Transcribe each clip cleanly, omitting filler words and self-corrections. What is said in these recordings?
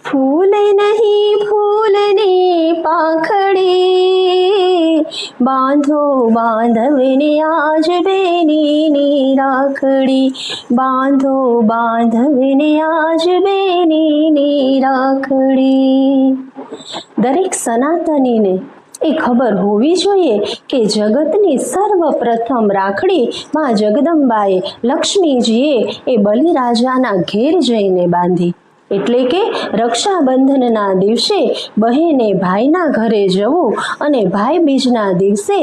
फूल नहीं फूलनी पाखड़ी, बांधो बांधवने आज बेनीनी રાખડી, બાંધો બાંધવને આજ બેનીની રાખડી। દરેક સનાતનીને એ ખબર હોવી જોઈએ કે જગતની સર્વપ્રથમ રાખડી માં જગદંબાએ લક્ષ્મીજીએ એ બલિરાજાના ઘેર જઈને બાંધી। એટલે કે રક્ષાબંધનના દિવસે બહેને ભાઈના ઘરે જવું અને ભાઈ બીજના દિવસે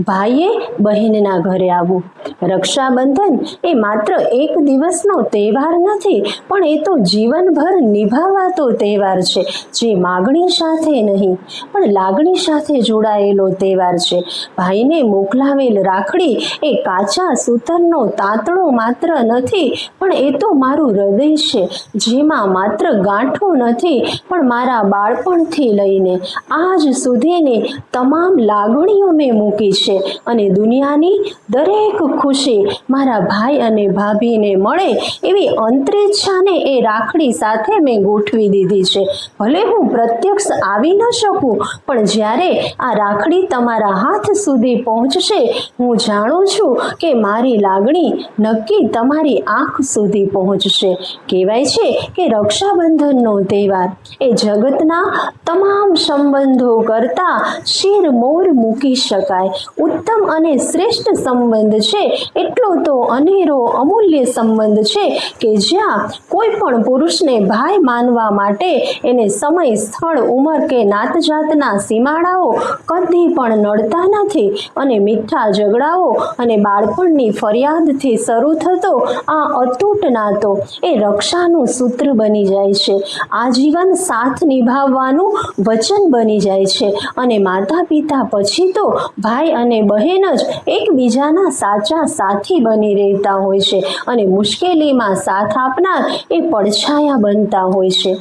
ભાઈએ બહેનના ઘરે આવવું। રક્ષાબંધન એ માત્ર એક દિવસનો તહેવાર નથી, પણ એ તો જીવનભર નિભાવાતો તહેવાર છે, જે માગણી સાથે નહીં પણ લાગણી સાથે જોડાયેલો તહેવાર છે। ભાઈને મોકલાવેલ રાખડી એ કાચા સૂતરનો તાંતણો માત્ર નથી, પણ એ તો મારું હૃદય છે, જેમાં માત્ર ગાંઠો નથી પણ મારા બાળપણથી લઈને આજ સુધીની તમામ લાગણીઓ મેં મૂકી છે અને દુનિયાની દરેક ખુશી મારા ભાઈ અને ભાભીને મળે એવી અંતરેચ્છાને એ રાખડી સાથે મેં ગોઠવી દીધી છે। ભલે હું પ્રત્યક્ષ આવી ન શકું, પણ જ્યારે આ રાખડી તમારા હાથ સુધી પહોંચશે, હું જાણું છું કે મારી લાગણી નક્કી તમારી આંખ સુધી પહોંચશે। કહેવાય છે કે રક્ષાબંધનનો તહેવાર એ જગતના તમામ સંબંધો કરતા શિરમોર મૂકી શકાય ઉત્તમ અને શ્રેષ્ઠ સંબંધ છે। એટલો તો અનેરો અમૂલ્ય સંબંધ છે કે જ્યાં કોઈ પણ પુરુષને ભાઈ માનવા માટે એને સમય, સ્થળ, ઉંમર કે નાત જાતના સીમાડાઓ કદી પણ નડતા નથી અને મીઠા ઝઘડાઓ અને બાળપણની ફરિયાદથી શરૂ થતો આ અતૂટ નાતો એ રક્ષાનું સૂત્ર બની જાય છે, આજીવન સાથ નિભાવવાનું વચન બની જાય છે અને માતા પિતા પછી તો ભાઈ અને બહેન જ એકબીજાના સાચા સાથી બની રહેતા હોય છે અને મુશ્કેલીમાં સાથ આપનાર એ પડછાયા બનતા હોય છે।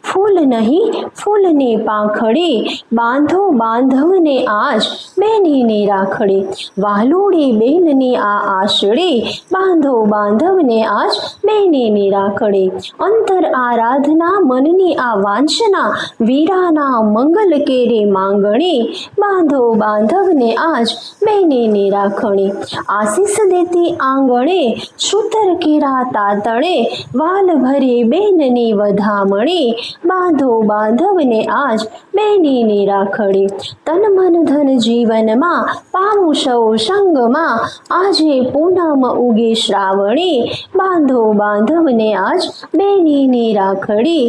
फूल नहीं फूलनी पाखड़ी, बांधो बांधवने आज बेनीनी રાખડી, વાલુડી બેનની આ આશડી, બાંધો બાંધવને આજ બેનીની રાખડી। અંતર આરાધના મનની આ વાંછના, વીરાના મંગલ કેરી માંગણી, બાંધો બાંધવને આજ બેનીની રાખડી। આશીષ દેતી આંગણે, સૂતર કેરા તાતણે, વાલ ભરી બેનની વધામણી, બાંધો બાંધવને આજ બેનીની રાખડી। તન મન ધન જીવનમાં પામું સૌ સંગમાં, આજે પૂનમ ઉગી શ્રાવણી, બાંધો બાંધવને આજ બેનીની રાખડી।